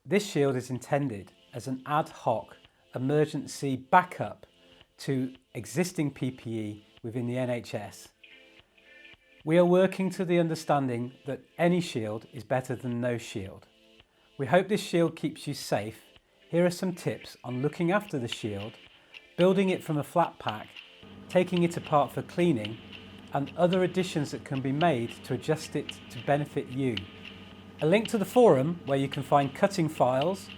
This shield is intended as an ad hoc emergency backup to existing PPE within the NHS. We are working to the understanding that any shield is better than no shield. We hope this shield keeps you safe. Here are some tips on looking after the shield, building it from a flat pack, taking it apart for cleaning, and other additions that can be made to adjust it to benefit you. A link to the forum where you can find cutting files,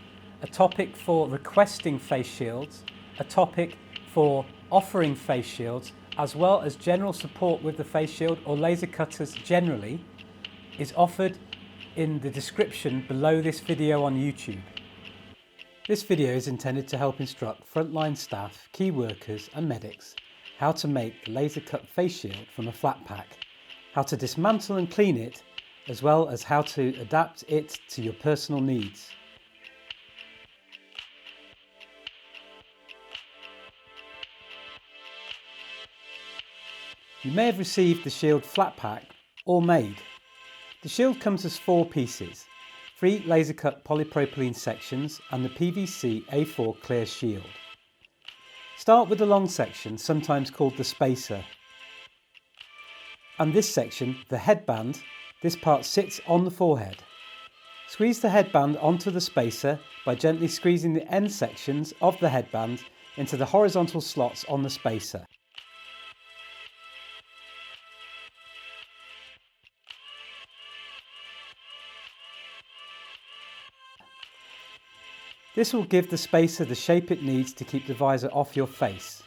a topic for requesting face shields, a topic for offering face shields, as well as general support with the face shield or laser cutters generally, is offered in the description below this video on YouTube. This video is intended to help instruct frontline staff, key workers and medics how to make the laser cut face shield from a flat pack, how to dismantle and clean it, as well as how to adapt it to your personal needs. You may have received the shield flat pack or made. The shield comes as 4 pieces, 3 laser cut polypropylene sections and the PVC A4 clear shield. Start with the long section, sometimes called the spacer. And this section, the headband, this part sits on the forehead. Squeeze the headband onto the spacer by gently squeezing the end sections of the headband into the horizontal slots on the spacer. This will give the spacer the shape it needs to keep the visor off your face.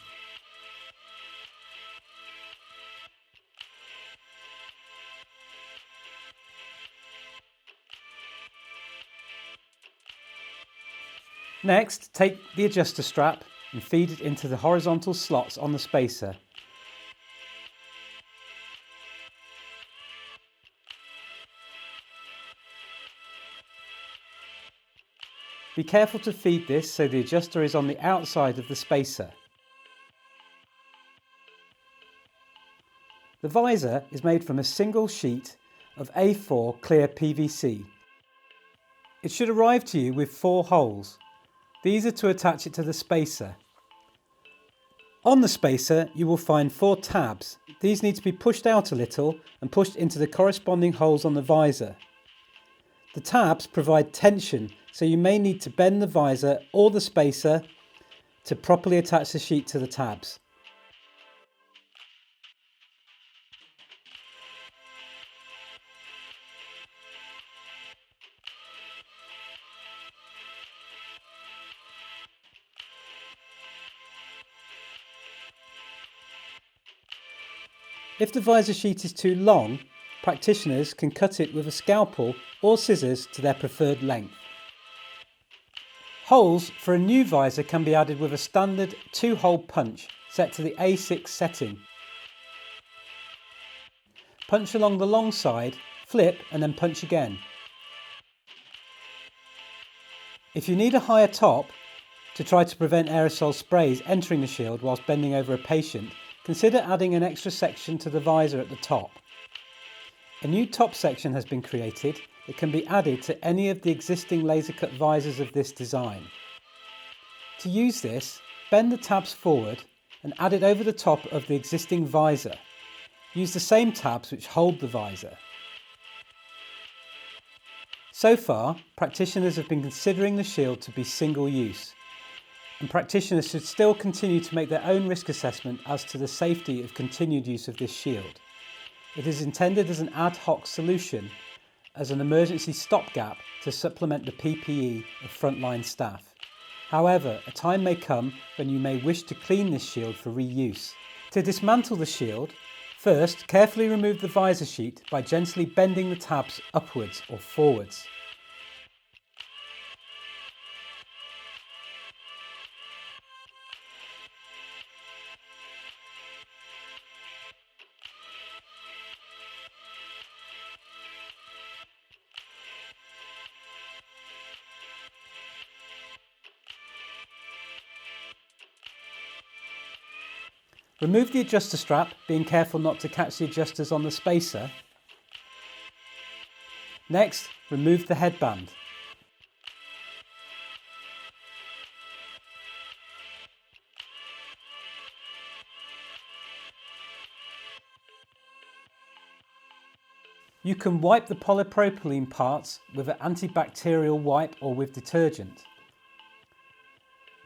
Next, take the adjuster strap and feed it into the horizontal slots on the spacer. Be careful to feed this so the adjuster is on the outside of the spacer. The visor is made from a single sheet of A4 clear PVC. It should arrive to you with 4 holes. These are to attach it to the spacer. On the spacer you will find 4 tabs. These need to be pushed out a little and pushed into the corresponding holes on the visor. The tabs provide tension, so you may need to bend the visor or the spacer to properly attach the sheet to the tabs. If the visor sheet is too long, practitioners can cut it with a scalpel or scissors to their preferred length. Holes for a new visor can be added with a standard 2-hole punch set to the A6 setting. Punch along the long side, flip and then punch again. If you need a higher top to try to prevent aerosol sprays entering the shield whilst bending over a patient, consider adding an extra section to the visor at the top. A new top section has been created that can be added to any of the existing laser cut visors of this design. To use this, bend the tabs forward and add it over the top of the existing visor. Use the same tabs which hold the visor. So far, practitioners have been considering the shield to be single use, and practitioners should still continue to make their own risk assessment as to the safety of continued use of this shield. It is intended as an ad hoc solution, as an emergency stopgap to supplement the PPE of frontline staff. However, a time may come when you may wish to clean this shield for reuse. To dismantle the shield, first carefully remove the visor sheet by gently bending the tabs upwards or forwards. Remove the adjuster strap, being careful not to catch the adjusters on the spacer. Next, remove the headband. You can wipe the polypropylene parts with an antibacterial wipe or with detergent.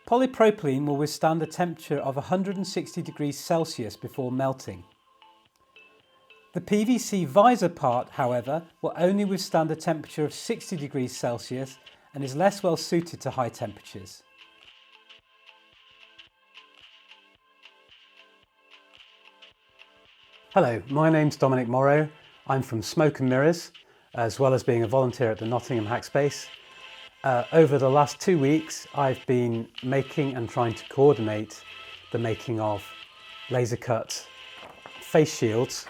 Polypropylene will withstand a temperature of 160 degrees Celsius before melting. The PVC visor part, however, will only withstand a temperature of 60 degrees Celsius and is less well suited to high temperatures. Hello, my name's Dominic Moreau. I'm from Smoke and Mirrors, as well as being a volunteer at the Nottingham Hackpsace. Over the last 2 weeks, I've been making and trying to coordinate the making of laser cut face shields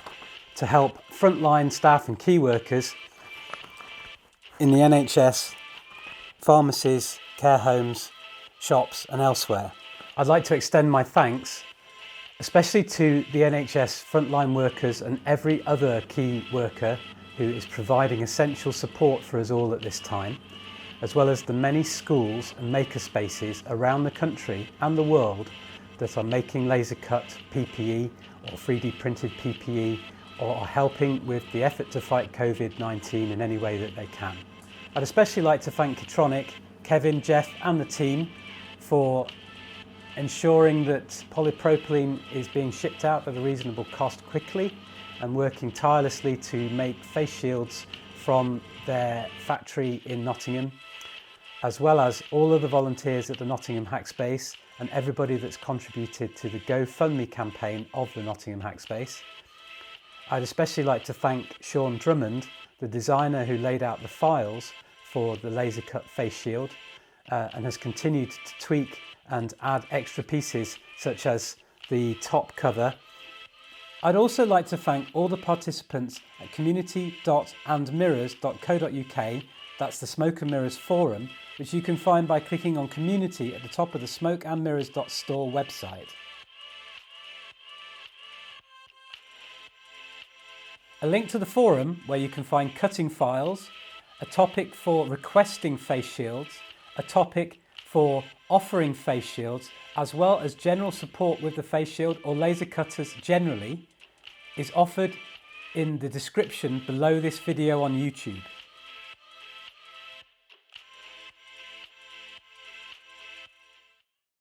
to help frontline staff and key workers in the NHS, pharmacies, care homes, shops and elsewhere. I'd like to extend my thanks especially to the NHS frontline workers and every other key worker who is providing essential support for us all at this time, as well as the many schools and makerspaces around the country and the world that are making laser cut PPE or 3D printed PPE or are helping with the effort to fight COVID-19 in any way that they can. I'd especially like to thank Kitronic, Kevin, Jeff and the team for ensuring that polypropylene is being shipped out at a reasonable cost quickly and working tirelessly to make face shields from their factory in Nottingham, as well as all of the volunteers at the Nottingham Hackpsace and everybody that's contributed to the GoFundMe campaign of the Nottingham Hackpsace. I'd especially like to thank Sean Drummond, the designer who laid out the files for the laser cut face shield and has continued to tweak and add extra pieces such as the top cover. I'd also like to thank all the participants at community.andmirrors.co.uk, that's the Smoke and Mirrors forum, which you can find by clicking on Community at the top of the smokeandmirrors.store website. A link to the forum where you can find cutting files, a topic for requesting face shields, a topic for offering face shields, as well as general support with the face shield or laser cutters generally, is offered in the description below this video on YouTube.